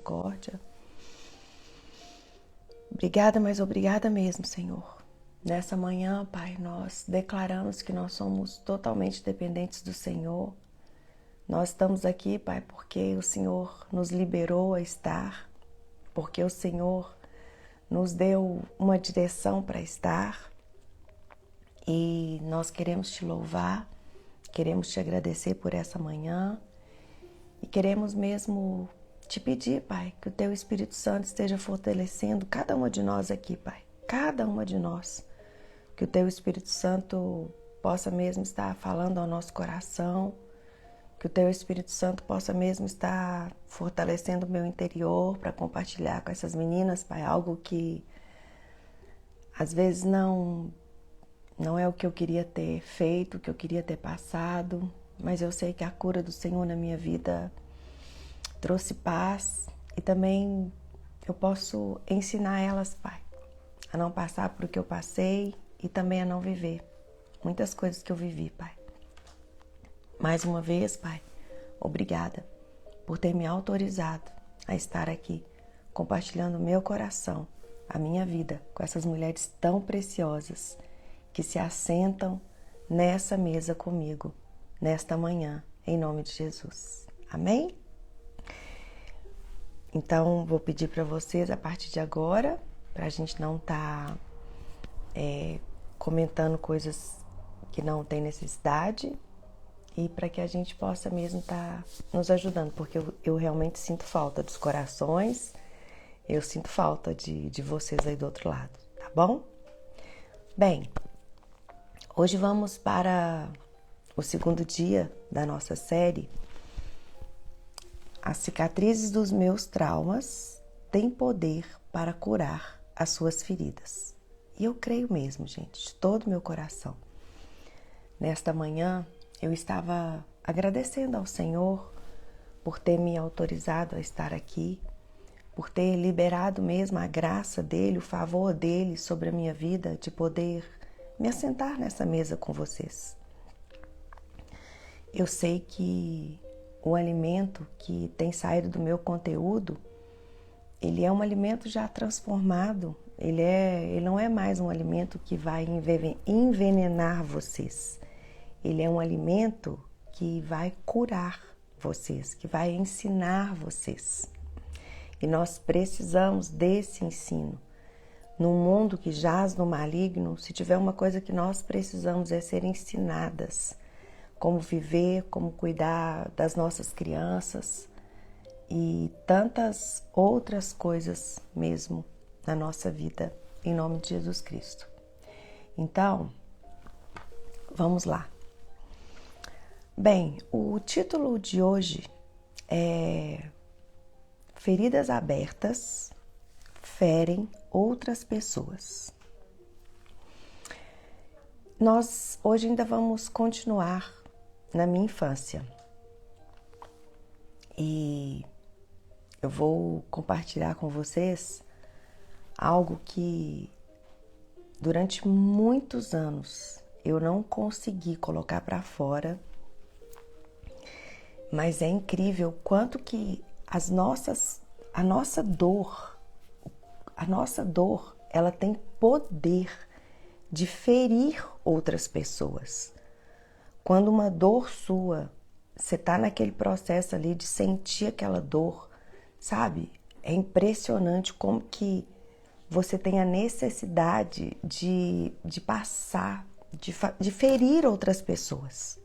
misericórdia. Obrigada, mas obrigada mesmo, Senhor. Nessa manhã, Pai, nós declaramos que nós somos totalmente dependentes do Senhor. Nós estamos aqui, Pai, porque o Senhor nos liberou a estar, porque o Senhor nos deu uma direção para estar. E nós queremos te louvar, queremos te agradecer por essa manhã e queremos mesmo te pedir, Pai, que o Teu Espírito Santo esteja fortalecendo cada uma de nós aqui, Pai, cada uma de nós. Que o Teu Espírito Santo possa mesmo estar falando ao nosso coração, que o Teu Espírito Santo possa mesmo estar fortalecendo o meu interior para compartilhar com essas meninas, Pai, algo que às vezes não é o que eu queria ter feito, o que eu queria ter passado, mas eu sei que a cura do Senhor na minha vida trouxe paz e também eu posso ensinar elas, Pai, a não passar por o que eu passei e também a não viver muitas coisas que eu vivi, Pai. Mais uma vez, Pai, obrigada por ter me autorizado a estar aqui, compartilhando o meu coração, a minha vida com essas mulheres tão preciosas que se assentam nessa mesa comigo, nesta manhã, em nome de Jesus. Amém? Então, vou pedir para vocês, a partir de agora, para a gente não estar comentando coisas que não tem necessidade e para que a gente possa mesmo estar nos ajudando, porque eu realmente sinto falta dos corações, eu sinto falta de vocês aí do outro lado, tá bom? Bem, hoje vamos para o segundo dia da nossa série. As cicatrizes dos meus traumas têm poder para curar as suas feridas. E eu creio mesmo, gente, de todo o meu coração. Nesta manhã, eu estava agradecendo ao Senhor por ter me autorizado a estar aqui, por ter liberado mesmo a graça dele, o favor dele sobre a minha vida, de poder me assentar nessa mesa com vocês. Eu sei que o alimento que tem saído do meu conteúdo, ele é um alimento já transformado, ele não é mais um alimento que vai envenenar vocês. Ele é um alimento que vai curar vocês, que vai ensinar vocês. E nós precisamos desse ensino. Num mundo que jaz no maligno, se tiver uma coisa que nós precisamos é ser ensinadas. Como viver, como cuidar das nossas crianças e tantas outras coisas mesmo na nossa vida, em nome de Jesus Cristo. Então, vamos lá. Bem, o título de hoje é Feridas abertas ferem outras pessoas. Nós hoje ainda vamos continuar na minha infância e eu vou compartilhar com vocês algo que durante muitos anos eu não consegui colocar para fora, mas é incrível quanto que a nossa dor, ela tem poder de ferir outras pessoas. Quando uma dor sua, você está naquele processo ali de sentir aquela dor, sabe? É impressionante como que você tem a necessidade de passar, de ferir outras pessoas.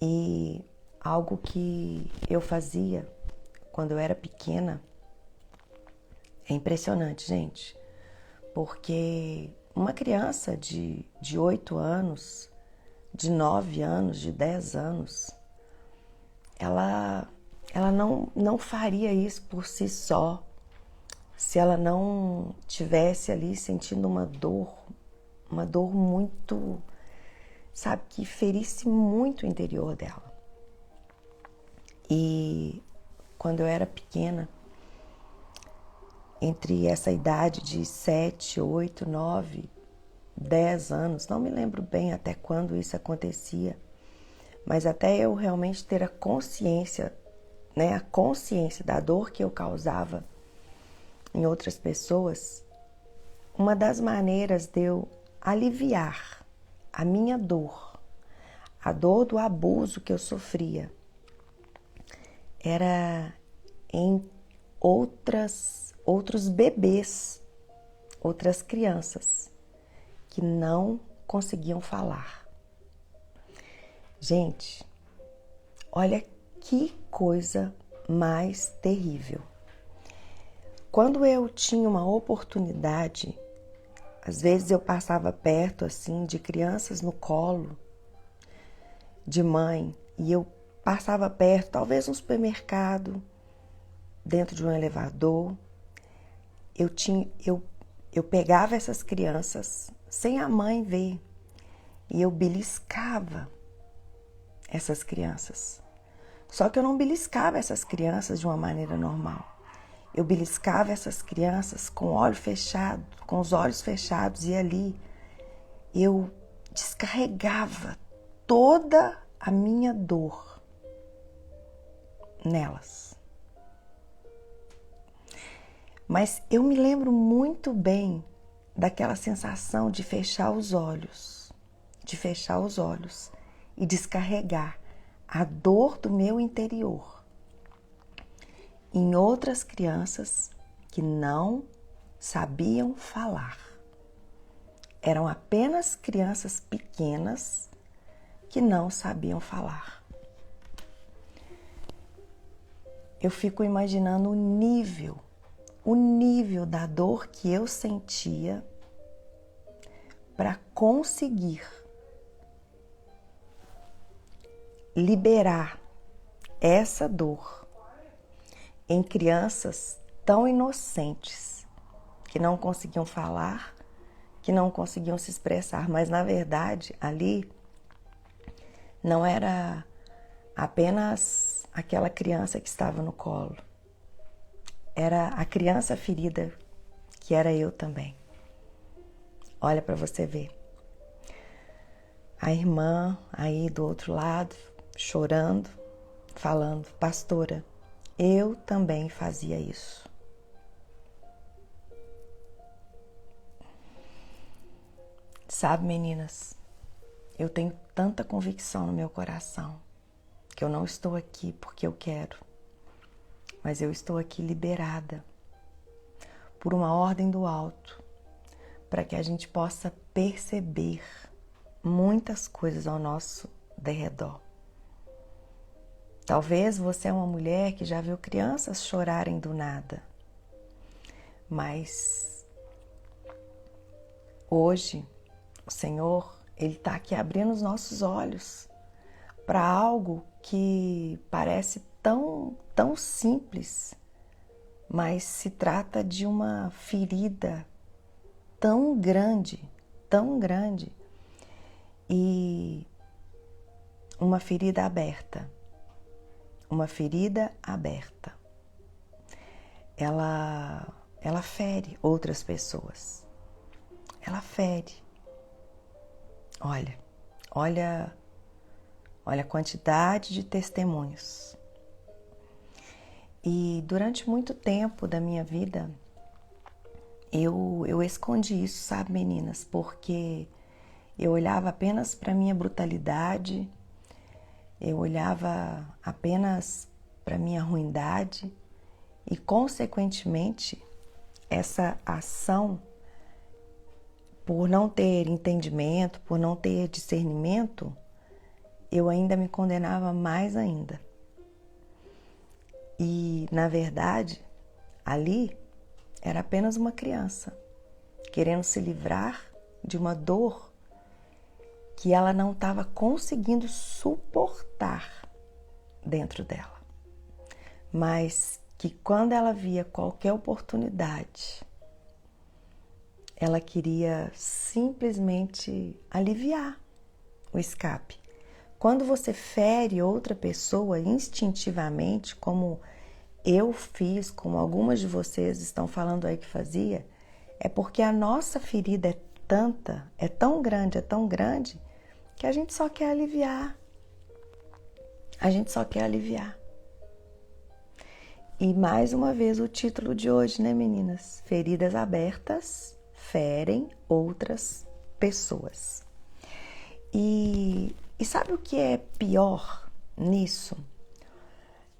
E algo que eu fazia quando eu era pequena é impressionante, gente. Porque uma criança de 8 anos, de 9 anos, de 10 anos, ela não faria isso por si só, se ela não tivesse ali sentindo uma dor muito, sabe, que ferisse muito o interior dela. E quando eu era pequena, entre essa idade de 7, 8, 9, 10 anos, não me lembro bem até quando isso acontecia, mas até eu realmente ter a consciência né, a consciência da dor que eu causava em outras pessoas, uma das maneiras de eu aliviar a minha dor, a dor do abuso que eu sofria, era em outros bebês, outras crianças que não conseguiam falar. Gente, olha que coisa mais terrível. Quando eu tinha uma oportunidade, às vezes eu passava perto assim de crianças no colo de mãe e eu passava perto, talvez no supermercado, dentro de um elevador, eu pegava essas crianças sem a mãe ver e eu beliscava essas crianças. Só que eu não beliscava essas crianças de uma maneira normal. Eu beliscava essas crianças com os olhos fechados e ali eu descarregava toda a minha dor nelas. Mas eu me lembro muito bem daquela sensação de fechar os olhos e descarregar a dor do meu interior em outras crianças que não sabiam falar. Eram apenas crianças pequenas que não sabiam falar. Eu fico imaginando o nível da dor que eu sentia para conseguir liberar essa dor em crianças tão inocentes que não conseguiam falar, que não conseguiam se expressar, mas na verdade ali não era apenas aquela criança que estava no colo, era a criança ferida que era eu também. Olha para você ver. A irmã aí do outro lado, chorando, falando: pastora, eu também fazia isso. Sabe, meninas, eu tenho tanta convicção no meu coração que eu não estou aqui porque eu quero, mas eu estou aqui liberada por uma ordem do alto para que a gente possa perceber muitas coisas ao nosso derredor. Talvez você é uma mulher que já viu crianças chorarem do nada, mas hoje o Senhor, Ele está aqui abrindo os nossos olhos para algo que parece tão simples, mas se trata de uma ferida tão grande e uma ferida aberta. Ela fere outras pessoas. Ela fere. Olha a quantidade de testemunhos. E durante muito tempo da minha vida, eu escondi isso, sabe, meninas? Porque eu olhava apenas para a minha brutalidade, eu olhava apenas para a minha ruindade e, consequentemente, essa ação, por não ter entendimento, por não ter discernimento, eu ainda me condenava mais ainda. E, na verdade, ali era apenas uma criança querendo se livrar de uma dor que ela não estava conseguindo suportar dentro dela. Mas que quando ela via qualquer oportunidade, ela queria simplesmente aliviar o escape. Quando você fere outra pessoa instintivamente, como eu fiz, como algumas de vocês estão falando aí que fazia, é porque a nossa ferida é tão grande, que a gente só quer aliviar. E mais uma vez o título de hoje, né, meninas? Feridas abertas ferem outras pessoas. E sabe o que é pior nisso?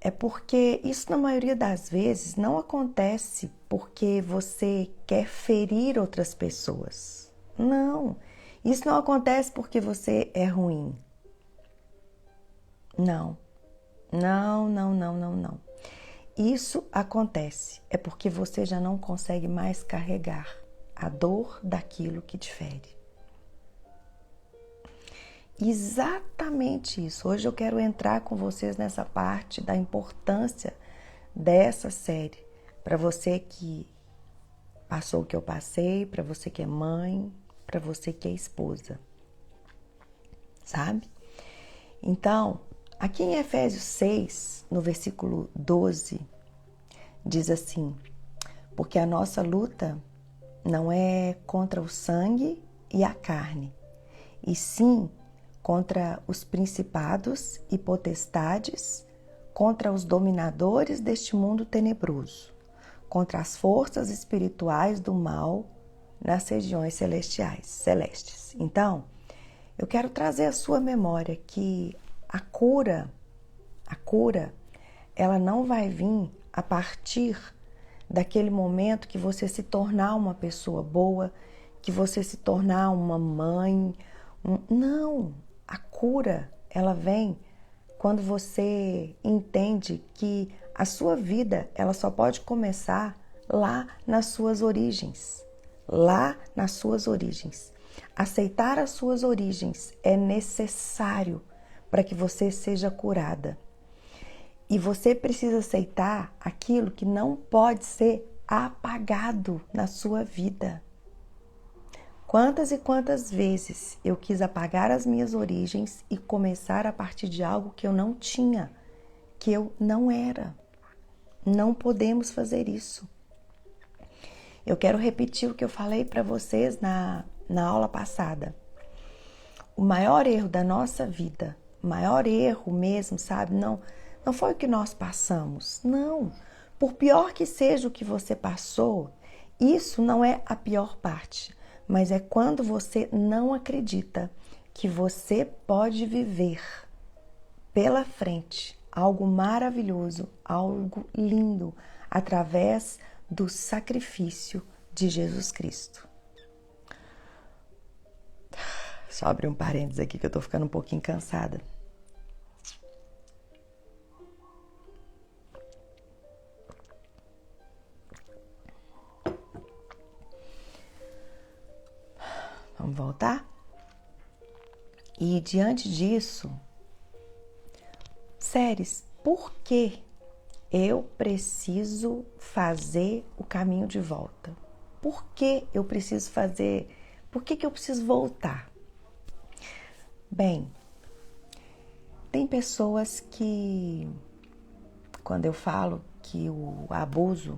É porque isso, na maioria das vezes, não acontece porque você quer ferir outras pessoas. Não, isso não acontece porque você é ruim. Não, não, não, não, não, não. Isso acontece é porque você já não consegue mais carregar a dor daquilo que te fere. Exatamente isso. Hoje eu quero entrar com vocês nessa parte da importância dessa série. Para você que passou o que eu passei, para você que é mãe, para você que é esposa. Sabe? Então, aqui em Efésios 6, no versículo 12, diz assim: porque a nossa luta não é contra o sangue e a carne, e sim contra os principados e potestades, contra os dominadores deste mundo tenebroso, contra as forças espirituais do mal nas regiões celestes. Então, eu quero trazer à sua memória que a cura, ela não vai vir a partir daquele momento que você se tornar uma pessoa boa, que você se tornar uma mãe. Não, a cura, ela vem quando você entende que a sua vida, ela só pode começar lá nas suas origens. Lá nas suas origens. Aceitar as suas origens é necessário para que você seja curada. E você precisa aceitar aquilo que não pode ser apagado na sua vida. Quantas e quantas vezes eu quis apagar as minhas origens e começar a partir de algo que eu não tinha, que eu não era. Não podemos fazer isso. Eu quero repetir o que eu falei para vocês na aula passada. O maior erro da nossa vida, o maior erro mesmo, sabe? Não foi o que nós passamos, não. Por pior que seja o que você passou, isso não é a pior parte, mas é quando você não acredita que você pode viver pela frente algo maravilhoso, algo lindo, através do sacrifício de Jesus Cristo. Só abrir um parênteses aqui que eu tô ficando um pouquinho cansada. Vamos voltar? E diante disso, Séries, por que eu preciso fazer o caminho de volta? Por que eu preciso fazer? Por que eu preciso voltar? Bem, tem pessoas que, quando eu falo que o abuso,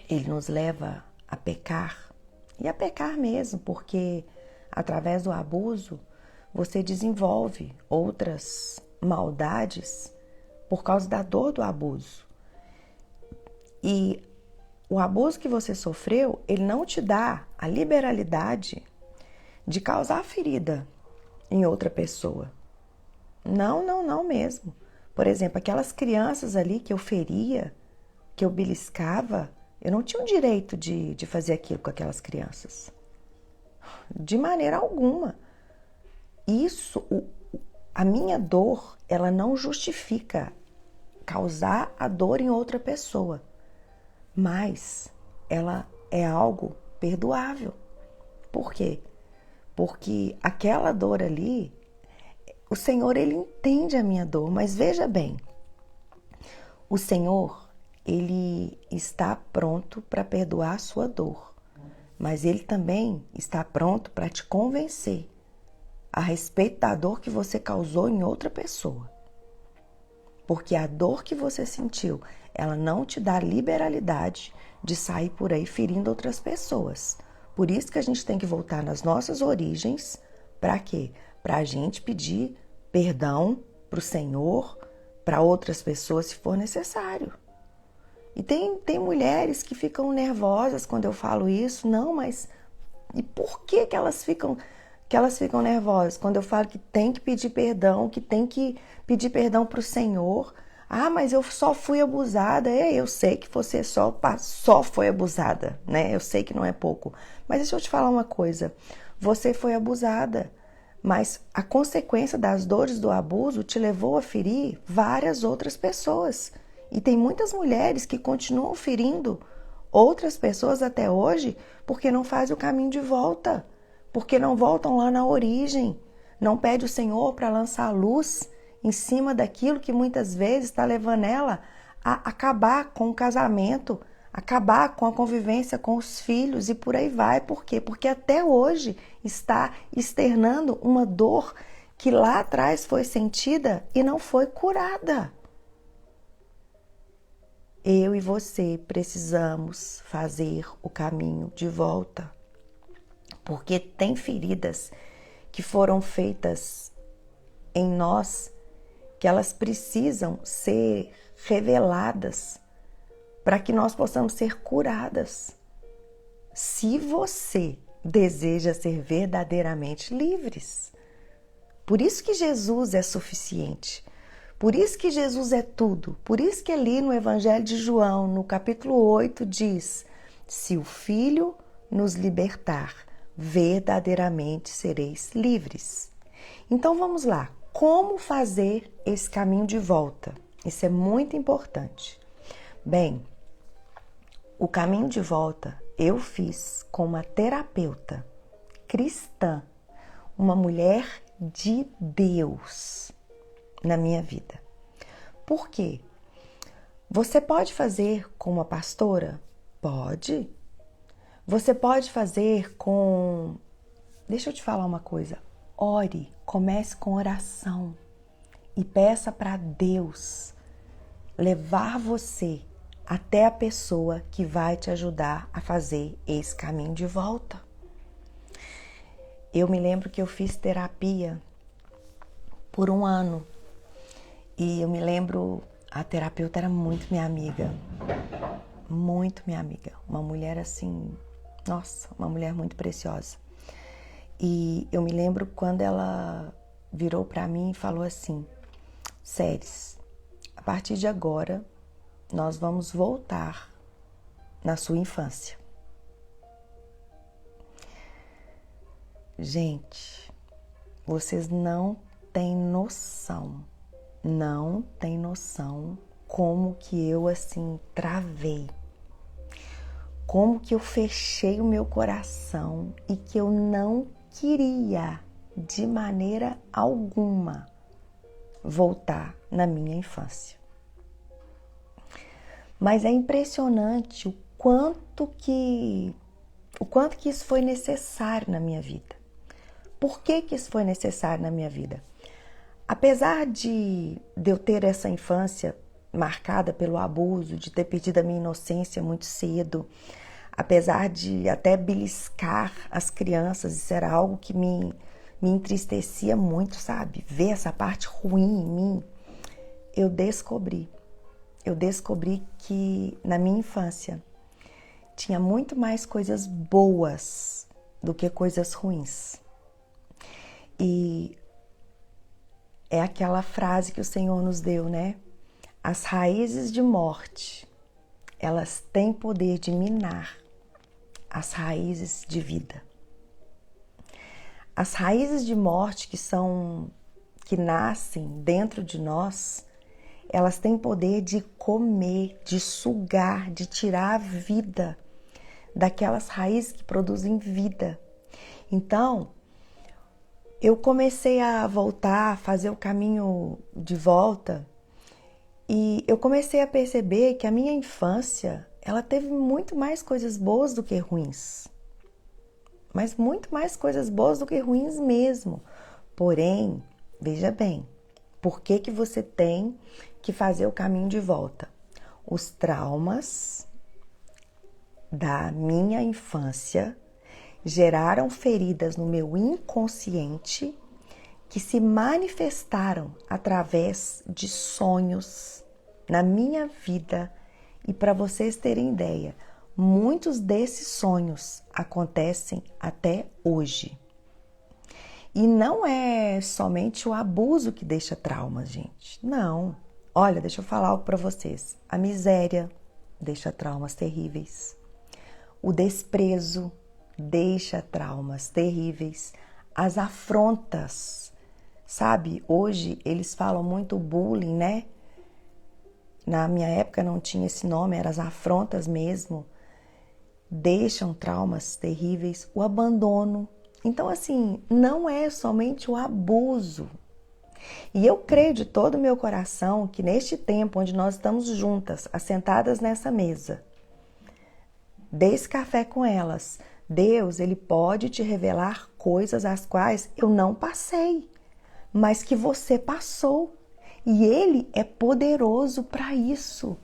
ele nos leva a pecar, e a pecar mesmo, porque através do abuso você desenvolve outras maldades por causa da dor do abuso. E o abuso que você sofreu, ele não te dá a liberalidade de causar ferida em outra pessoa. Não mesmo. Por exemplo, aquelas crianças ali que eu feria, que eu beliscava, eu não tinha o direito de fazer aquilo com aquelas crianças. De maneira alguma. Isso, a minha dor, ela não justifica causar a dor em outra pessoa, mas ela é algo perdoável. Por quê? Porque aquela dor ali, o Senhor, ele entende a minha dor, mas veja bem, o Senhor, ele está pronto para perdoar a sua dor, mas ele também está pronto para te convencer a respeito da dor que você causou em outra pessoa. Porque a dor que você sentiu, ela não te dá liberalidade de sair por aí ferindo outras pessoas. Por isso que a gente tem que voltar nas nossas origens. Para quê? Para a gente pedir perdão para o Senhor, para outras pessoas, se for necessário. E tem mulheres que ficam nervosas quando eu falo isso. Não, mas e por que elas ficam nervosas? Quando eu falo que tem que pedir perdão, que tem que pedir perdão para o Senhor. Ah, mas eu só fui abusada. Eu sei que você só foi abusada, né? Eu sei que não é pouco. Mas deixa eu te falar uma coisa. Você foi abusada, mas a consequência das dores do abuso te levou a ferir várias outras pessoas. E tem muitas mulheres que continuam ferindo outras pessoas até hoje porque não fazem o caminho de volta, porque não voltam lá na origem, não pede o Senhor para lançar a luz em cima daquilo que muitas vezes está levando ela a acabar com o casamento, acabar com a convivência com os filhos e por aí vai. Por quê? Porque até hoje está externando uma dor que lá atrás foi sentida e não foi curada. Eu e você precisamos fazer o caminho de volta, porque tem feridas que foram feitas em nós que elas precisam ser reveladas para que nós possamos ser curadas. Se você deseja ser verdadeiramente livres. Por isso que Jesus é suficiente. Por isso que Jesus é tudo. Por isso que ali no Evangelho de João, no capítulo 8, diz: se o Filho nos libertar, verdadeiramente sereis livres. Então vamos lá. Como fazer esse caminho de volta? Isso é muito importante. Bem, o caminho de volta eu fiz com uma terapeuta cristã, uma mulher de Deus na minha vida. Por quê? Você pode fazer com uma pastora? Pode. Você pode fazer com... Deixa eu te falar uma coisa. Ore, comece com oração e peça para Deus levar você até a pessoa que vai te ajudar a fazer esse caminho de volta. Eu me lembro que eu fiz terapia por 1 ano e eu me lembro, a terapeuta era muito minha amiga, uma mulher assim, nossa, uma mulher muito preciosa. E eu me lembro quando ela virou para mim e falou assim: Séries, a partir de agora nós vamos voltar na sua infância. Gente, vocês não têm noção como que eu assim travei, como que eu fechei o meu coração e que eu não queria de maneira alguma voltar na minha infância. Mas é impressionante o quanto que isso foi necessário na minha vida. Por que isso foi necessário na minha vida? Apesar de eu ter essa infância marcada pelo abuso, de ter perdido a minha inocência muito cedo, apesar de até beliscar as crianças, isso era algo que me entristecia muito, sabe? Ver essa parte ruim em mim. Eu descobri que na minha infância tinha muito mais coisas boas do que coisas ruins. E é aquela frase que o Senhor nos deu, né? As raízes de morte, elas têm poder de minar as raízes de vida. As raízes de morte que nascem dentro de nós, elas têm poder de comer, de sugar, de tirar a vida daquelas raízes que produzem vida. Então, eu comecei a voltar, a fazer o caminho de volta e eu comecei a perceber que a minha infância, ela teve muito mais coisas boas do que ruins. Mas muito mais coisas boas do que ruins mesmo. Porém, veja bem, por que você tem que fazer o caminho de volta? Os traumas da minha infância geraram feridas no meu inconsciente que se manifestaram através de sonhos na minha vida E para vocês terem ideia, muitos desses sonhos acontecem até hoje. E não é somente o abuso que deixa traumas, gente. Não. Olha, deixa eu falar algo para vocês. A miséria deixa traumas terríveis. O desprezo deixa traumas terríveis. As afrontas, sabe? Hoje eles falam muito bullying, né? Na minha época não tinha esse nome, eram as afrontas mesmo. Deixam traumas terríveis. O abandono. Então, assim, não é somente o abuso. E eu creio de todo o meu coração que neste tempo onde nós estamos juntas, assentadas nessa mesa, dê esse café com elas, Deus, Ele pode te revelar coisas as quais eu não passei, mas que você passou. E Ele é poderoso para isso.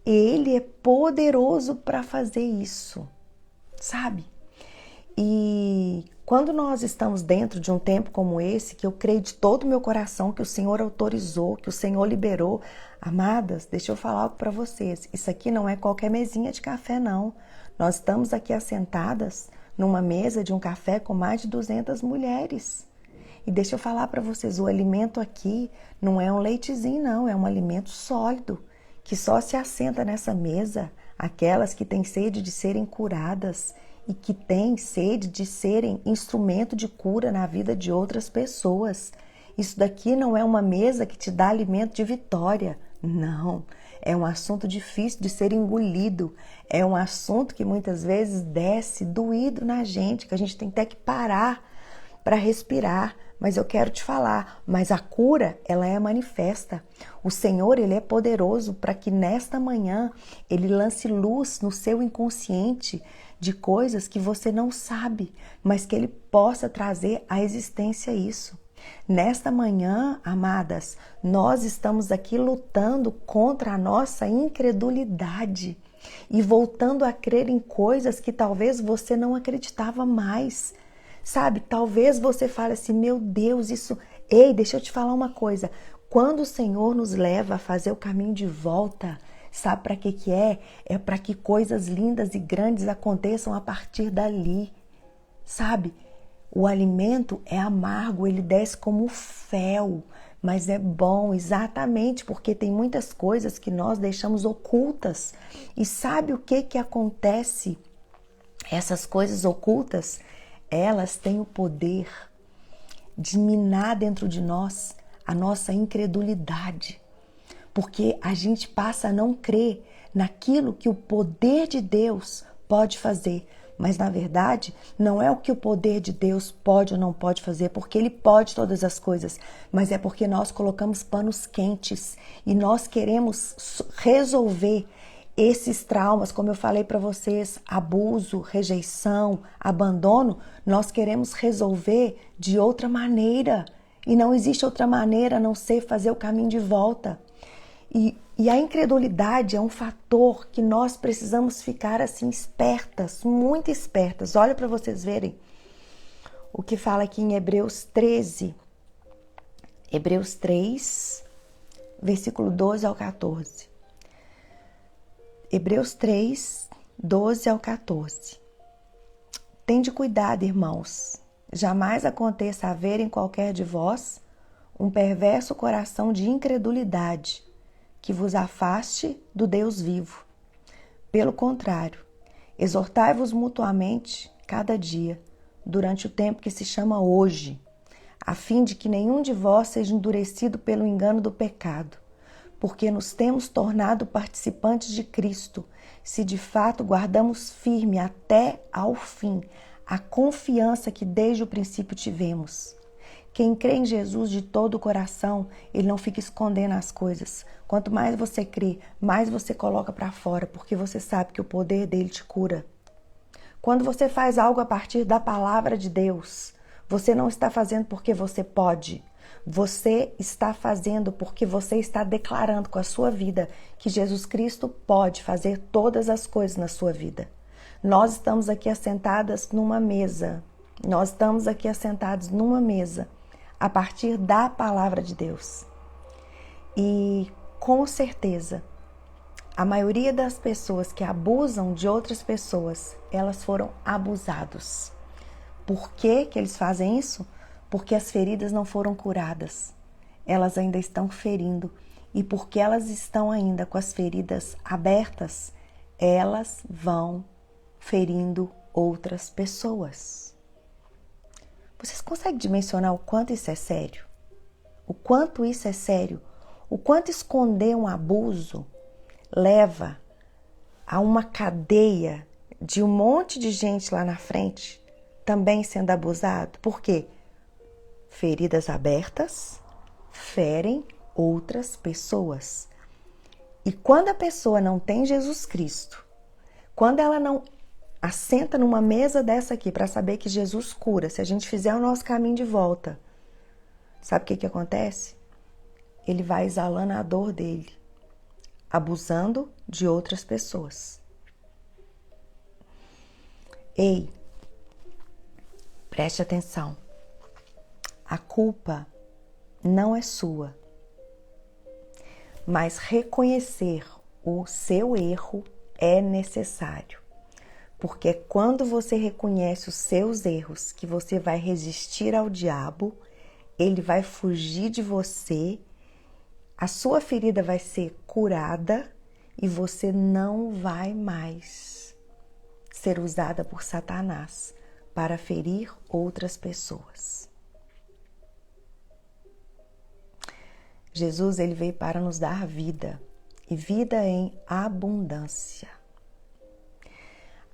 Ele é poderoso para fazer isso, sabe? E quando nós estamos dentro de um tempo como esse, que eu creio de todo o meu coração que o Senhor autorizou, que o Senhor liberou, amadas, deixa eu falar algo para vocês. Isso aqui não é qualquer mesinha de café, não. Nós estamos aqui assentadas numa mesa de um café com mais de 200 mulheres. E deixa eu falar para vocês, o alimento aqui não é um leitezinho, não, é um alimento sólido, que só se assenta nessa mesa aquelas que têm sede de serem curadas e que têm sede de serem instrumento de cura na vida de outras pessoas. Isso daqui não é uma mesa que te dá alimento de vitória, não. É um assunto difícil de ser engolido, é um assunto que muitas vezes desce doído na gente, que a gente tem até que parar para respirar. Mas eu quero te falar, mas a cura, ela é manifesta. O Senhor, Ele é poderoso para que nesta manhã Ele lance luz no seu inconsciente de coisas que você não sabe, mas que Ele possa trazer à existência isso. Nesta manhã, amadas, nós estamos aqui lutando contra a nossa incredulidade e voltando a crer em coisas que talvez você não acreditava mais. Sabe, talvez você fale assim, meu Deus, isso... Ei, deixa eu te falar uma coisa. Quando o Senhor nos leva a fazer o caminho de volta, sabe para que é? É para que coisas lindas e grandes aconteçam a partir dali. Sabe, o alimento é amargo, ele desce como fel, mas é bom exatamente porque tem muitas coisas que nós deixamos ocultas. E sabe o que acontece? Essas coisas ocultas, elas têm o poder de minar dentro de nós a nossa incredulidade, porque a gente passa a não crer naquilo que o poder de Deus pode fazer, mas na verdade não é o que o poder de Deus pode ou não pode fazer, porque Ele pode todas as coisas, mas é porque nós colocamos panos quentes e nós queremos resolver esses traumas, como eu falei para vocês, abuso, rejeição, abandono, nós queremos resolver de outra maneira. E não existe outra maneira a não ser fazer o caminho de volta. E a incredulidade é um fator que nós precisamos ficar assim espertas, muito espertas. Olha para vocês verem o que fala aqui em Hebreus 13. Hebreus 3, versículo 12 ao 14. Hebreus 3, 12 ao 14. Tende cuidado, irmãos, jamais aconteça haver em qualquer de vós um perverso coração de incredulidade que vos afaste do Deus vivo. Pelo contrário, exortai-vos mutuamente cada dia, durante o tempo que se chama hoje, a fim de que nenhum de vós seja endurecido pelo engano do pecado, porque nos temos tornado participantes de Cristo, se de fato guardamos firme até ao fim a confiança que desde o princípio tivemos. Quem crê em Jesus de todo o coração, ele não fica escondendo as coisas. Quanto mais você crê, mais você coloca para fora, porque você sabe que o poder dele te cura. Quando você faz algo a partir da palavra de Deus, você não está fazendo porque você pode. Você está fazendo porque você está declarando com a sua vida que Jesus Cristo pode fazer todas as coisas na sua vida. Nós estamos aqui assentadas numa mesa. Nós estamos aqui assentados numa mesa a partir da palavra de Deus. E com certeza, a maioria das pessoas que abusam de outras pessoas, elas foram abusados. Por que que eles fazem isso? Porque as feridas não foram curadas. Elas ainda estão ferindo. E porque elas estão ainda com as feridas abertas, elas vão ferindo outras pessoas. Vocês conseguem dimensionar o quanto isso é sério? O quanto isso é sério? O quanto esconder um abuso leva a uma cadeia de um monte de gente lá na frente também sendo abusado? Por quê? Feridas abertas ferem outras pessoas. E quando a pessoa não tem Jesus Cristo, quando ela não assenta numa mesa dessa aqui para saber que Jesus cura, se a gente fizer o nosso caminho de volta, sabe o que acontece? Ele vai exalando a dor dele, abusando de outras pessoas. Ei, preste atenção. A culpa não é sua, mas reconhecer o seu erro é necessário. Porque é quando você reconhece os seus erros que você vai resistir ao diabo, ele vai fugir de você, a sua ferida vai ser curada e você não vai mais ser usada por Satanás para ferir outras pessoas. Jesus, ele veio para nos dar vida e vida em abundância.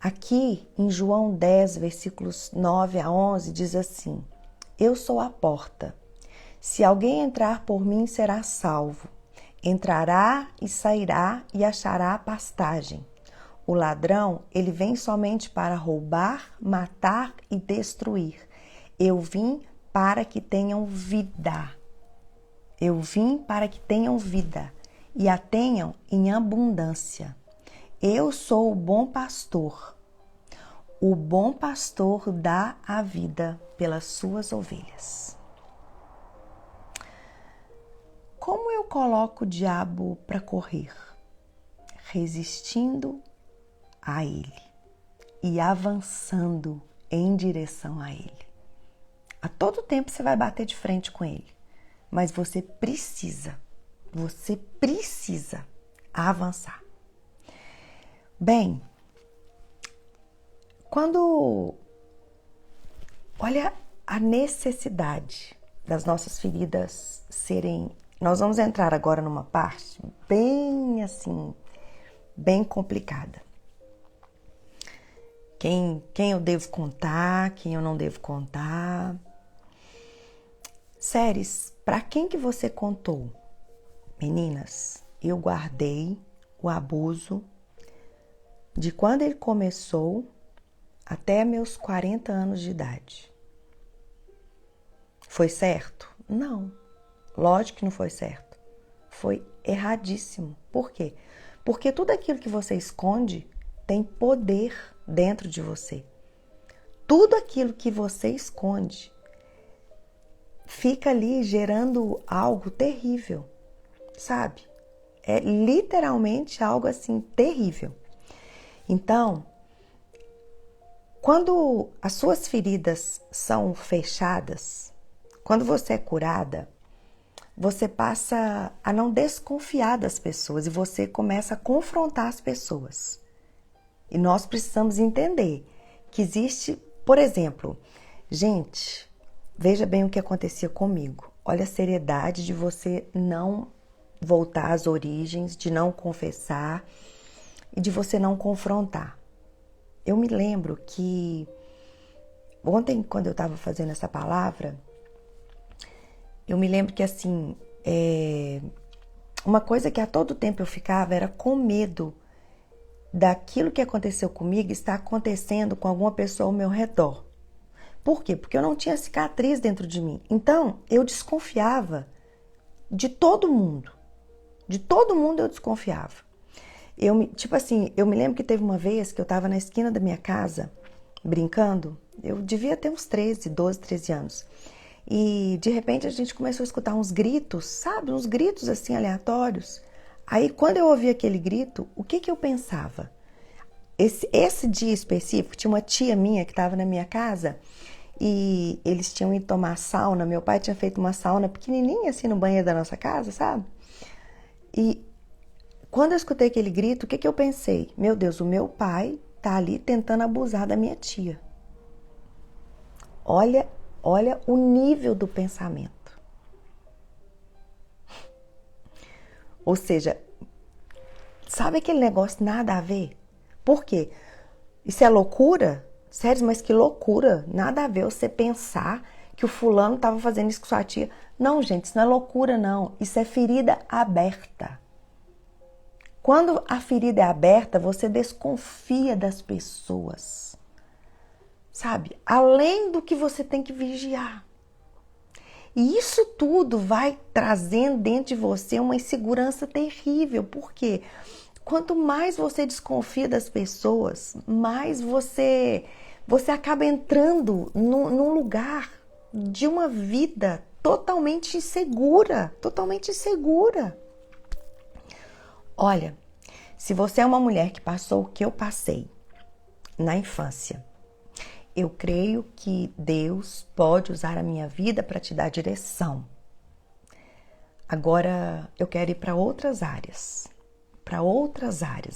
Aqui em João 10, versículos 9 a 11, diz assim: Eu sou a porta. Se alguém entrar por mim, será salvo. Entrará e sairá e achará pastagem. O ladrão, ele vem somente para roubar, matar e destruir. Eu vim para que tenham vida. Eu vim para que tenham vida e a tenham em abundância. Eu sou o bom pastor. O bom pastor dá a vida pelas suas ovelhas. Como eu coloco o diabo para correr? Resistindo a ele e avançando em direção a ele. A todo tempo você vai bater de frente com ele, mas você precisa avançar. Bem, olha a necessidade das nossas feridas serem... Nós vamos entrar agora numa parte bem complicada. Quem eu devo contar, quem eu não devo contar. Séries, para quem que você contou? Meninas, eu guardei o abuso de quando ele começou até meus 40 anos de idade. Foi certo? Não. Lógico que não foi certo. Foi erradíssimo. Por quê? Porque tudo aquilo que você esconde tem poder dentro de você. Tudo aquilo que você esconde fica ali gerando algo terrível, sabe? É literalmente algo assim terrível. Então, quando as suas feridas são fechadas, quando você é curada, você passa a não desconfiar das pessoas e você começa a confrontar as pessoas. E nós precisamos entender que existe, por exemplo, gente, veja bem o que acontecia comigo. Olha a seriedade de você não voltar às origens, de não confessar e de você não confrontar. Eu me lembro que ontem, quando eu estava fazendo essa palavra, eu me lembro que assim, uma coisa que a todo tempo eu ficava era com medo daquilo que aconteceu comigo estar acontecendo com alguma pessoa ao meu redor. Por quê? Porque eu não tinha cicatriz dentro de mim. Então, eu desconfiava de todo mundo. De todo mundo eu desconfiava. Eu me lembro que teve uma vez que eu estava na esquina da minha casa, brincando. Eu devia ter uns 12, 13 anos. E, de repente, a gente começou a escutar uns gritos, sabe? Uns gritos, assim, aleatórios. Aí, quando eu ouvi aquele grito, o que eu pensava? Esse dia específico, tinha uma tia minha que estava na minha casa e eles tinham ido tomar sauna. Meu pai tinha feito uma sauna pequenininha assim no banheiro da nossa casa, sabe? E quando eu escutei aquele grito, o que eu pensei? Meu Deus, o meu pai tá ali tentando abusar da minha tia. Olha o nível do pensamento. Ou seja, sabe aquele negócio nada a ver? Por quê? Isso é loucura? Sério, mas que loucura. Nada a ver você pensar que o fulano estava fazendo isso com sua tia. Não, gente, isso não é loucura, não. Isso é ferida aberta. Quando a ferida é aberta, você desconfia das pessoas. Sabe? Além do que você tem que vigiar. E isso tudo vai trazendo dentro de você uma insegurança terrível. Por quê? Quanto mais você desconfia das pessoas, mais você acaba entrando num lugar de uma vida totalmente insegura, totalmente insegura. Olha, se você é uma mulher que passou o que eu passei na infância, eu creio que Deus pode usar a minha vida para te dar direção. Agora eu quero ir para outras áreas.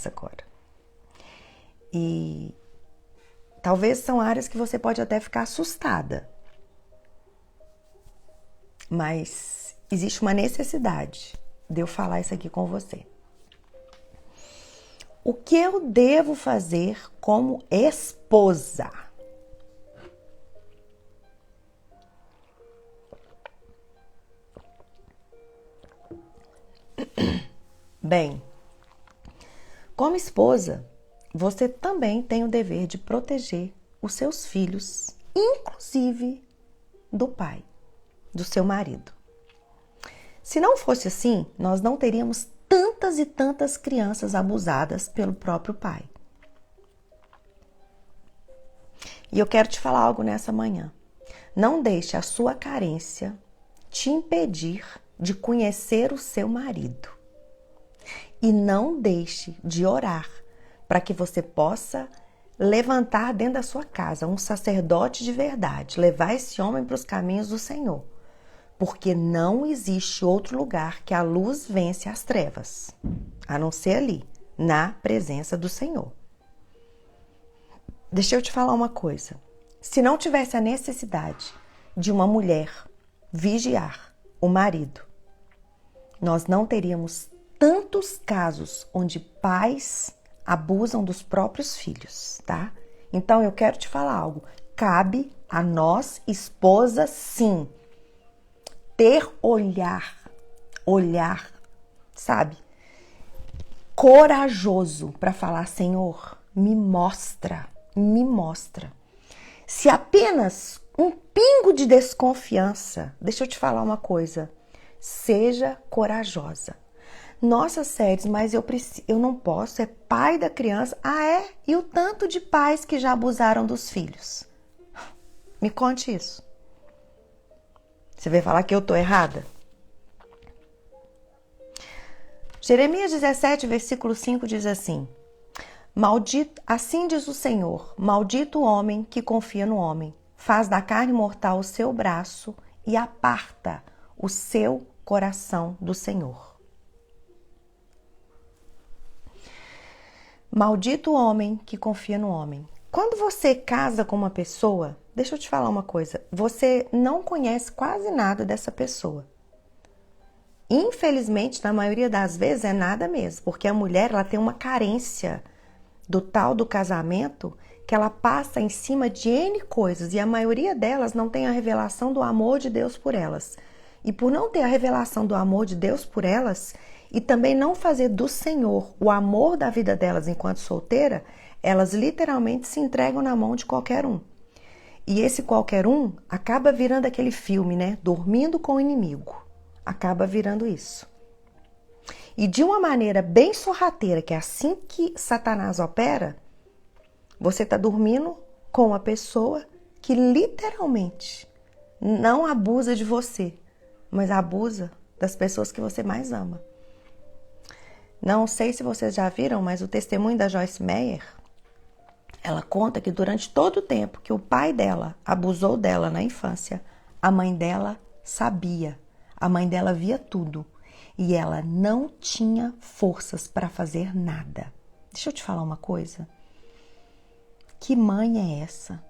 Agora. E talvez são áreas que você pode até ficar assustada. Mas existe uma necessidade de eu falar isso aqui com você. O que eu devo fazer como esposa? Bem, como esposa, você também tem o dever de proteger os seus filhos, inclusive do pai, do seu marido. Se não fosse assim, nós não teríamos tantas e tantas crianças abusadas pelo próprio pai. E eu quero te falar algo nessa manhã. Não deixe a sua carência te impedir de conhecer o seu marido. E não deixe de orar para que você possa levantar dentro da sua casa um sacerdote de verdade, levar esse homem para os caminhos do Senhor. Porque não existe outro lugar que a luz vence as trevas, a não ser ali, na presença do Senhor. Deixa eu te falar uma coisa. Se não tivesse a necessidade de uma mulher vigiar o marido, nós não teríamos tantos casos onde pais abusam dos próprios filhos, tá? Então eu quero te falar algo. Cabe a nós, esposas, sim, ter olhar, sabe? Corajoso para falar, Senhor, me mostra. Se apenas um pingo de desconfiança, deixa eu te falar uma coisa, seja corajosa. Nossa, Séries, mas eu não posso, é pai da criança. Ah, é? E o tanto de pais que já abusaram dos filhos? Me conte isso. Você vai falar que eu tô errada? Jeremias 17, versículo 5 diz assim: Maldito, assim diz o Senhor, maldito o homem que confia no homem, faz da carne mortal o seu braço e aparta o seu coração do Senhor. Maldito o homem que confia no homem. Quando você casa com uma pessoa, deixa eu te falar uma coisa, você não conhece quase nada dessa pessoa. Infelizmente, na maioria das vezes, é nada mesmo, porque a mulher ela tem uma carência do tal do casamento que ela passa em cima de N coisas e a maioria delas não tem a revelação do amor de Deus por elas. E por não ter a revelação do amor de Deus por elas e também não fazer do Senhor o amor da vida delas enquanto solteira, elas literalmente se entregam na mão de qualquer um. E esse qualquer um acaba virando aquele filme, né? Dormindo com o inimigo. Acaba virando isso. E de uma maneira bem sorrateira, que é assim que Satanás opera, você está dormindo com uma pessoa que literalmente não abusa de você, mas abusa das pessoas que você mais ama. Não sei se vocês já viram, mas o testemunho da Joyce Meyer, ela conta que durante todo o tempo que o pai dela abusou dela na infância, a mãe dela sabia, a mãe dela via tudo e ela não tinha forças para fazer nada. Deixa eu te falar uma coisa. Que mãe é essa?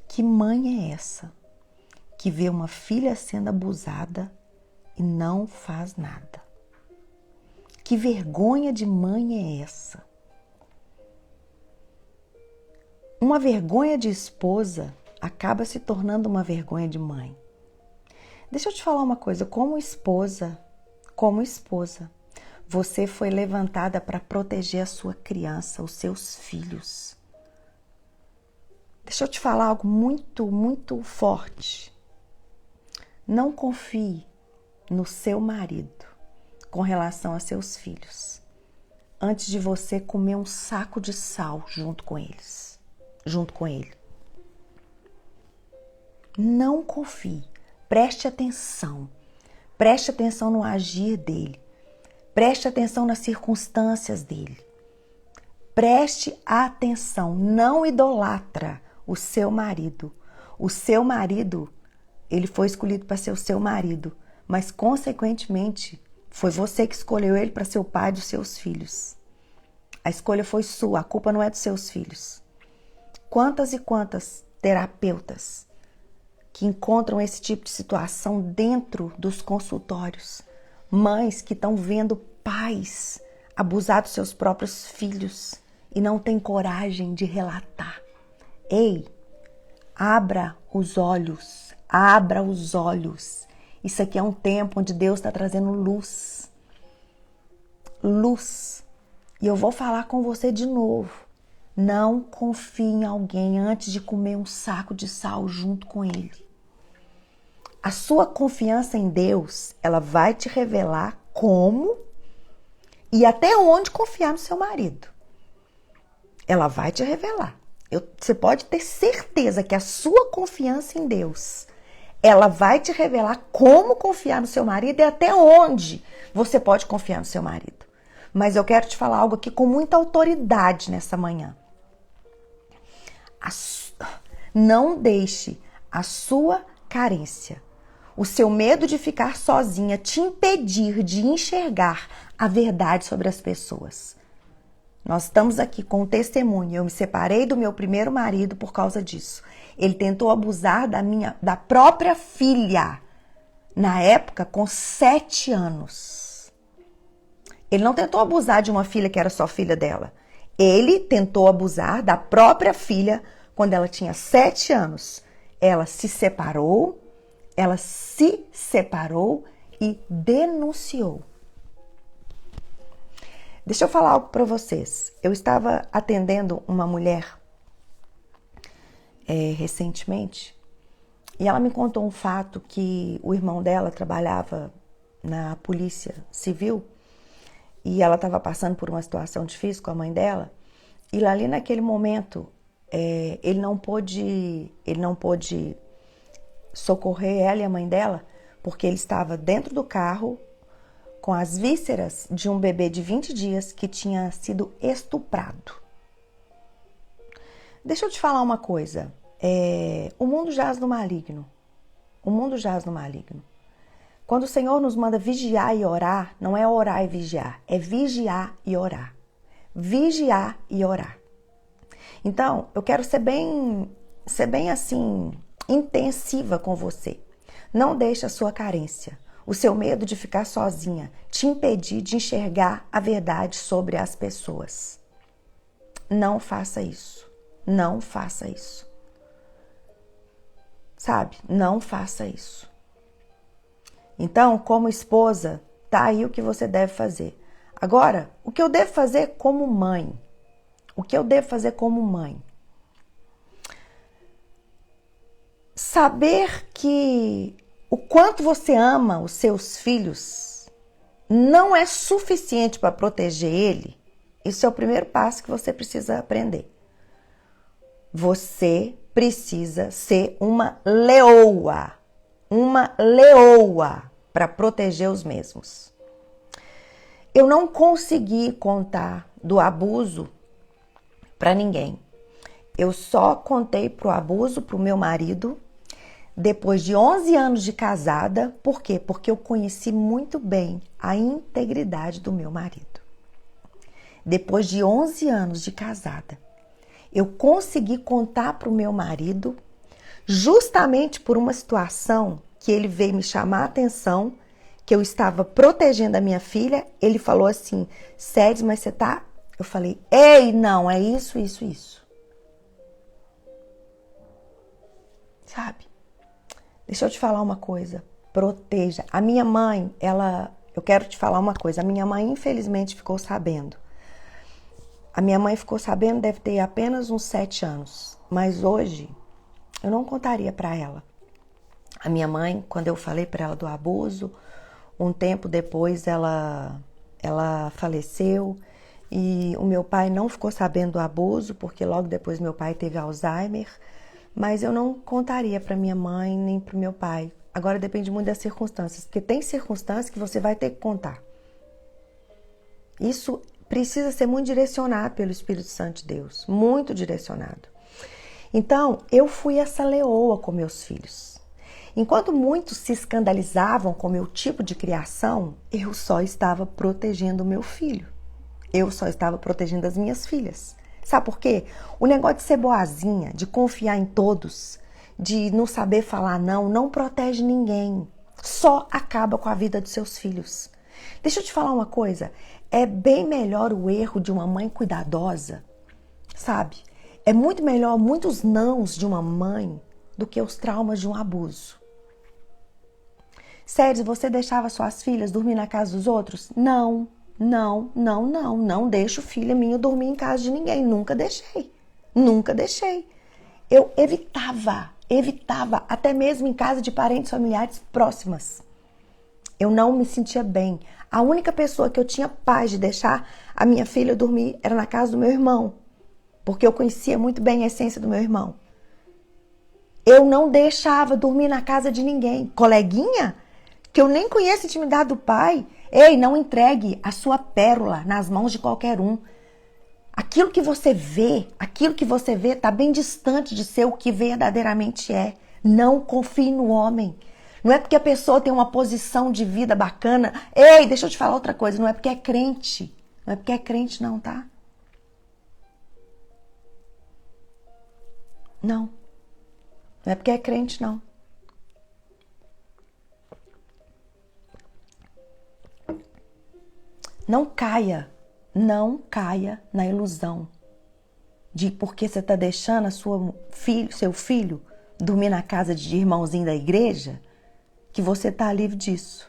Que mãe é essa que vê uma filha sendo abusada e não faz nada? Que vergonha de mãe é essa? Uma vergonha de esposa acaba se tornando uma vergonha de mãe. Deixa eu te falar uma coisa, como esposa, você foi levantada para proteger a sua criança, os seus filhos. Deixa eu te falar algo muito, muito forte. Não confie no seu marido com relação a seus filhos, antes de você comer um saco de sal junto com eles. Junto com ele. Não confie. Preste atenção no agir dele. Preste atenção nas circunstâncias dele. Preste atenção. Não idolatra o seu marido. O seu marido, ele foi escolhido para ser o seu marido, mas consequentemente foi você que escolheu ele para ser o pai dos seus filhos. A escolha foi sua, a culpa não é dos seus filhos. Quantas e quantas terapeutas que encontram esse tipo de situação dentro dos consultórios? Mães que estão vendo pais abusar dos seus próprios filhos e não têm coragem de relatar. Ei, abra os olhos, abra os olhos. Isso aqui é um tempo onde Deus está trazendo luz. Luz. E eu vou falar com você de novo. Não confie em alguém antes de comer um saco de sal junto com ele. A sua confiança em Deus, ela vai te revelar como e até onde confiar no seu marido. Ela vai te revelar. Você pode ter certeza que a sua confiança em Deus, ela vai te revelar como confiar no seu marido e até onde você pode confiar no seu marido. Mas eu quero te falar algo aqui com muita autoridade nessa manhã. Não deixe a sua carência, o seu medo de ficar sozinha te impedir de enxergar a verdade sobre as pessoas. Nós estamos aqui com um testemunho. Eu me separei do meu primeiro marido por causa disso. Ele tentou abusar da própria filha, na época com 7 anos. Ele não tentou abusar de uma filha que era só filha dela. Ele tentou abusar da própria filha quando ela tinha 7 anos. Ela se separou e denunciou. Deixa eu falar algo para vocês. Eu estava atendendo uma mulher recentemente e ela me contou um fato que o irmão dela trabalhava na polícia civil e ela estava passando por uma situação difícil com a mãe dela e ali naquele momento ele não pôde socorrer ela e a mãe dela porque ele estava dentro do carro com as vísceras de um bebê de 20 dias que tinha sido estuprado. Deixa eu te falar uma coisa. O mundo jaz no maligno. O mundo jaz no maligno. Quando o Senhor nos manda vigiar e orar, não é orar e vigiar, é vigiar e orar. Vigiar e orar. Então, eu quero ser bem assim, intensiva com você. Não deixe a sua carência, o seu medo de ficar sozinha, te impedir de enxergar a verdade sobre as pessoas. Não faça isso. Não faça isso. Sabe? Não faça isso. Então, como esposa, tá aí o que você deve fazer. Agora, o que eu devo fazer como mãe? O que eu devo fazer como mãe? Saber que o quanto você ama os seus filhos não é suficiente para proteger ele. Isso é o primeiro passo que você precisa aprender. Você precisa ser uma leoa para proteger os mesmos. Eu não consegui contar do abuso para ninguém. Eu só contei pro abuso pro meu marido depois de 11 anos de casada. Por quê? Porque eu conheci muito bem a integridade do meu marido. Depois de 11 anos de casada, eu consegui contar pro meu marido justamente por uma situação que ele veio me chamar a atenção, que eu estava protegendo a minha filha. Ele falou assim: Séries, mas você tá... Eu falei: ei, não, é isso, isso, isso. Sabe? Deixa eu te falar uma coisa. Proteja. A minha mãe, eu quero te falar uma coisa. A minha mãe, infelizmente, ficou sabendo. A minha mãe ficou sabendo, deve ter apenas uns 7 anos. Mas hoje, eu não contaria para ela. A minha mãe, quando eu falei para ela do abuso, um tempo depois ela faleceu. E o meu pai não ficou sabendo do abuso, porque logo depois meu pai teve Alzheimer. Mas eu não contaria para minha mãe nem para o meu pai. Agora depende muito das circunstâncias, porque tem circunstâncias que você vai ter que contar. Isso precisa ser muito direcionado pelo Espírito Santo de Deus, muito direcionado. Então, eu fui essa leoa com meus filhos. Enquanto muitos se escandalizavam com o meu tipo de criação, eu só estava protegendo o meu filho. Eu só estava protegendo as minhas filhas. Sabe por quê? O negócio de ser boazinha, de confiar em todos, de não saber falar não protege ninguém. Só acaba com a vida dos seus filhos. Deixa eu te falar uma coisa. É bem melhor o erro de uma mãe cuidadosa, sabe? É muito melhor muitos nãos de uma mãe do que os traumas de um abuso. Sério, você deixava suas filhas dormir na casa dos outros? Não. Não deixo filha minha dormir em casa de ninguém. Nunca deixei. Eu evitava, até mesmo em casa de parentes familiares próximas. Eu não me sentia bem. A única pessoa que eu tinha paz de deixar a minha filha dormir era na casa do meu irmão, porque eu conhecia muito bem a essência do meu irmão. Eu não deixava dormir na casa de ninguém. Coleguinha, que eu nem conheço a intimidade do pai, ei, não entregue a sua pérola nas mãos de qualquer um. Aquilo que você vê está bem distante de ser o que verdadeiramente é. Não confie no homem. Não é porque a pessoa tem uma posição de vida bacana. Ei, deixa eu te falar outra coisa. Não é porque é crente. Não é porque é crente não, tá? Não. Não é porque é crente não. Não caia na ilusão de porque você está deixando seu filho dormir na casa de irmãozinho da igreja, que você está livre disso.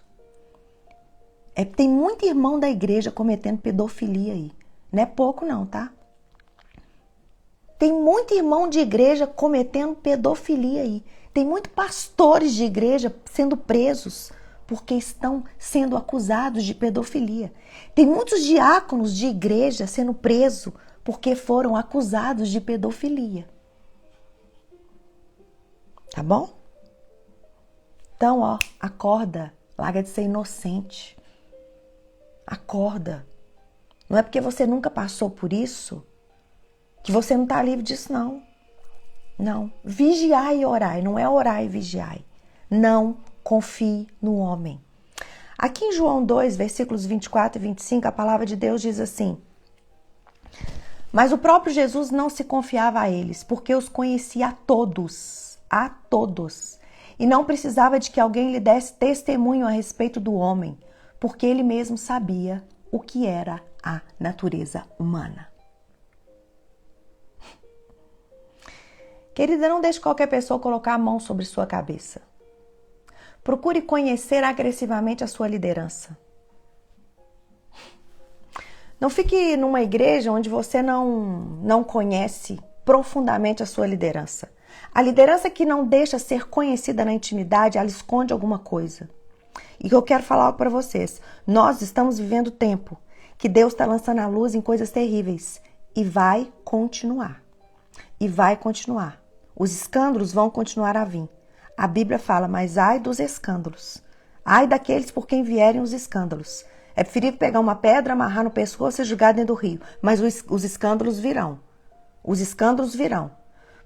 Tem muito irmão da igreja cometendo pedofilia aí. Não é pouco não, tá? Tem muito irmão de igreja cometendo pedofilia aí. Tem muitos pastores de igreja sendo presos porque estão sendo acusados de pedofilia. Tem muitos diáconos de igreja sendo presos porque foram acusados de pedofilia. Tá bom? Então, acorda. Larga de ser inocente. Acorda. Não é porque você nunca passou por isso que você não está livre disso, não. Não. Vigiai e orai. Não é orar e vigiai. Não confie no homem. Aqui em João 2, versículos 24 e 25, a palavra de Deus diz assim: mas o próprio Jesus não se confiava a eles, porque os conhecia a todos, e não precisava de que alguém lhe desse testemunho a respeito do homem, porque ele mesmo sabia o que era a natureza humana. Querida, não deixe qualquer pessoa colocar a mão sobre sua cabeça. Procure conhecer agressivamente a sua liderança. Não fique numa igreja onde você não conhece profundamente a sua liderança. A liderança que não deixa ser conhecida na intimidade, ela esconde alguma coisa. E eu quero falar para vocês, nós estamos vivendo tempo que Deus está lançando a luz em coisas terríveis. E vai continuar. Os escândalos vão continuar a vir. A Bíblia fala, mas ai dos escândalos. Ai daqueles por quem vierem os escândalos. É preferível pegar uma pedra, amarrar no pescoço e jogar dentro do rio. Mas os escândalos virão. Os escândalos virão.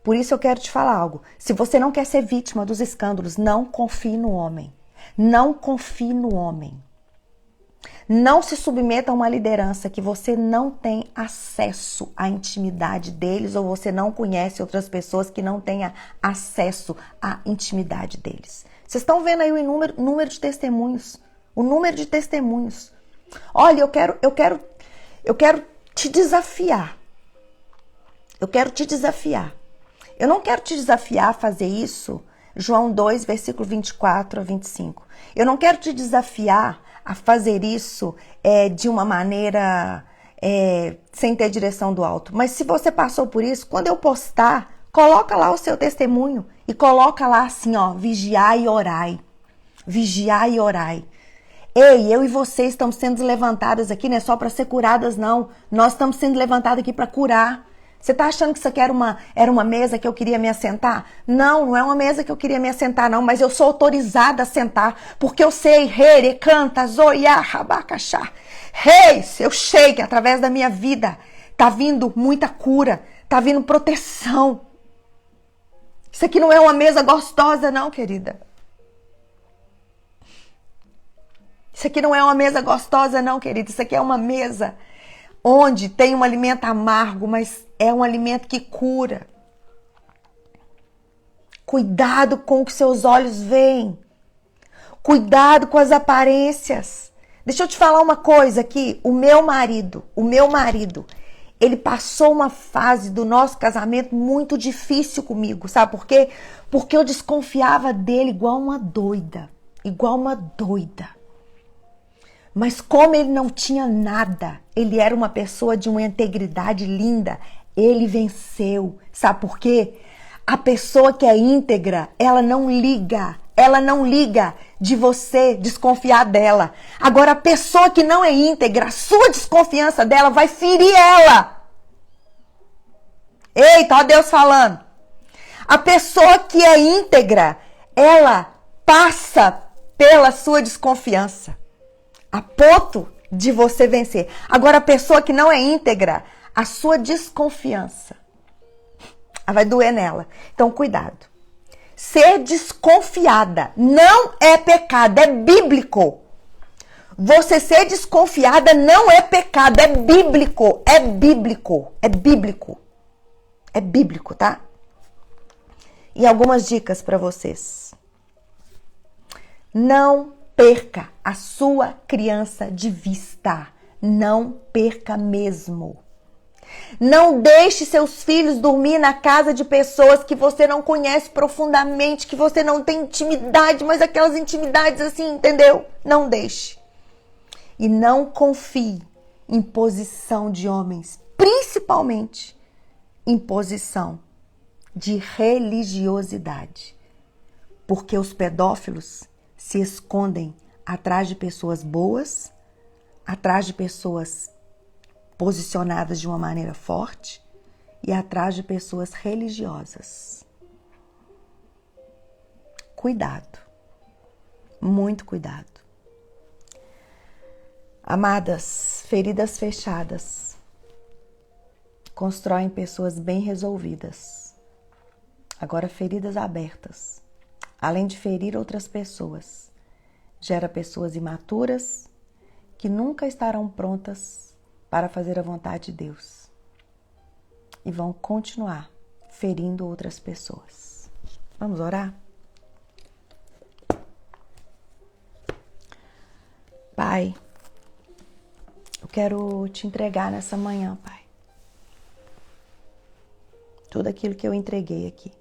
Por isso eu quero te falar algo. Se você não quer ser vítima dos escândalos, não confie no homem. Não confie no homem. Não se submeta a uma liderança que você não tem acesso à intimidade deles ou você não conhece outras pessoas que não tenham acesso à intimidade deles. Vocês estão vendo aí o número de testemunhos. O número de testemunhos. Olha, eu quero te desafiar. Eu quero te desafiar. Eu não quero te desafiar a fazer isso, João 2, versículo 24 a 25. Eu não quero te desafiar a fazer isso de uma maneira sem ter direção do alto. Mas se você passou por isso, quando eu postar, coloca lá o seu testemunho e coloca lá assim, ó, vigiai e orai. Vigiai e orai. Ei, eu e você estamos sendo levantadas aqui, não é só para ser curadas, não. Nós estamos sendo levantadas aqui para curar. Você tá achando que isso aqui era uma mesa que eu queria me assentar? Não, não é uma mesa que eu queria me assentar, não. Mas eu sou autorizada a sentar, porque eu sei, Here, canta, Zoiá, Rabacaxá. Reis, eu sei que através da minha vida tá vindo muita cura, tá vindo proteção. Isso aqui não é uma mesa gostosa, não, querida. Isso aqui não é uma mesa gostosa, não, querida. Isso aqui é uma mesa onde tem um alimento amargo, mas é um alimento que cura. Cuidado com o que seus olhos veem. Cuidado com as aparências. Deixa eu te falar uma coisa aqui. O meu marido, ele passou uma fase do nosso casamento muito difícil comigo. Sabe por quê? Porque eu desconfiava dele igual uma doida. Igual uma doida. Mas como ele não tinha nada, ele era uma pessoa de uma integridade linda, ele venceu. Sabe por quê? A pessoa que é íntegra, ela não liga de você desconfiar dela. Agora, a pessoa que não é íntegra, a sua desconfiança dela vai ferir ela. Eita, ó Deus falando. A pessoa que é íntegra, ela passa pela sua desconfiança. A ponto de você vencer. Agora, a pessoa que não é íntegra, a sua desconfiança vai doer nela. Então, cuidado. Ser desconfiada não é pecado, é bíblico. Você ser desconfiada não é pecado, é bíblico. É bíblico. É bíblico. É bíblico, tá? E algumas dicas para vocês. Não perca a sua criança de vista. Não perca mesmo. Não deixe seus filhos dormir na casa de pessoas que você não conhece profundamente, que você não tem intimidade, mas aquelas intimidades assim, entendeu? Não deixe. E não confie em posição de homens, principalmente em posição de religiosidade. Porque os pedófilos se escondem atrás de pessoas boas, atrás de pessoas posicionadas de uma maneira forte e atrás de pessoas religiosas. Cuidado, muito cuidado. Amadas, feridas fechadas constroem pessoas bem resolvidas. Agora, feridas abertas, além de ferir outras pessoas, gera pessoas imaturas que nunca estarão prontas para fazer a vontade de Deus e vão continuar ferindo outras pessoas. Vamos orar? Pai, eu quero te entregar nessa manhã, Pai, tudo aquilo que eu entreguei aqui.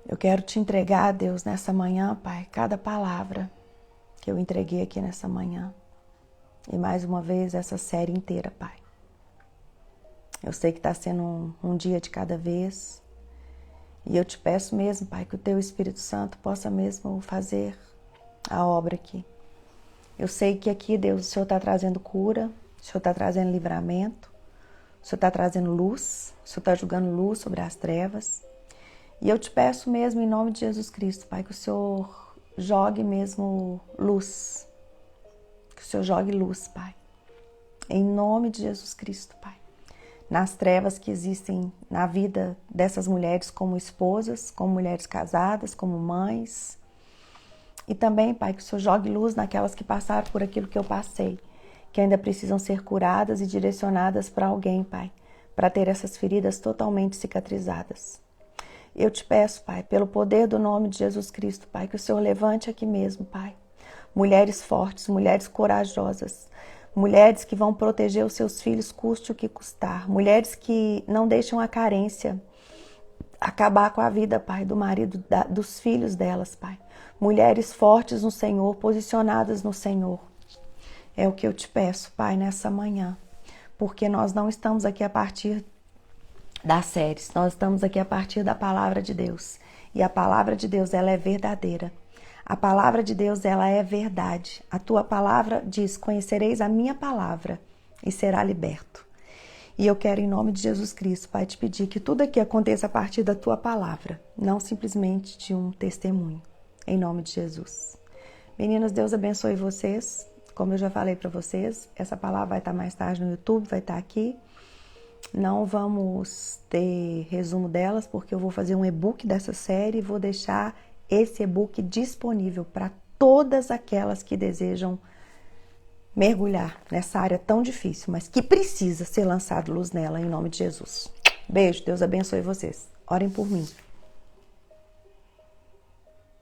Eu quero te entregar, Deus, nessa manhã, Pai, cada palavra que eu entreguei aqui nessa manhã. E mais uma vez, essa série inteira, Pai. Eu sei que está sendo um dia de cada vez. E eu te peço mesmo, Pai, que o Teu Espírito Santo possa mesmo fazer a obra aqui. Eu sei que aqui, Deus, o Senhor está trazendo cura, o Senhor está trazendo livramento, o Senhor está trazendo luz, o Senhor está jogando luz sobre as trevas. E eu te peço mesmo, em nome de Jesus Cristo, Pai, que o Senhor jogue mesmo luz. Que o Senhor jogue luz, Pai. Em nome de Jesus Cristo, Pai. Nas trevas que existem na vida dessas mulheres como esposas, como mulheres casadas, como mães. E também, Pai, que o Senhor jogue luz naquelas que passaram por aquilo que eu passei, que ainda precisam ser curadas e direcionadas para alguém, Pai, para ter essas feridas totalmente cicatrizadas. Eu te peço, Pai, pelo poder do nome de Jesus Cristo, Pai, que o Senhor levante aqui mesmo, Pai, mulheres fortes, mulheres corajosas, mulheres que vão proteger os seus filhos, custe o que custar, mulheres que não deixam a carência acabar com a vida, Pai, do marido, dos filhos delas, Pai. Mulheres fortes no Senhor, posicionadas no Senhor. É o que eu te peço, Pai, nessa manhã. Porque nós não estamos aqui a partir das séries, nós estamos aqui a partir da palavra de Deus. E a palavra de Deus, ela é verdadeira. A palavra de Deus, ela é verdade. A tua palavra diz, conhecereis a minha palavra e será liberto. E eu quero, em nome de Jesus Cristo, Pai, te pedir que tudo aqui aconteça a partir da tua palavra, não simplesmente de um testemunho. Em nome de Jesus. Meninas, Deus abençoe vocês. Como eu já falei para vocês, essa palavra vai estar mais tarde no YouTube, vai estar aqui. Não vamos ter resumo delas, porque eu vou fazer um e-book dessa série e vou deixar esse e-book disponível para todas aquelas que desejam mergulhar nessa área tão difícil, mas que precisa ser lançado luz nela, em nome de Jesus. Beijo, Deus abençoe vocês. Orem por mim.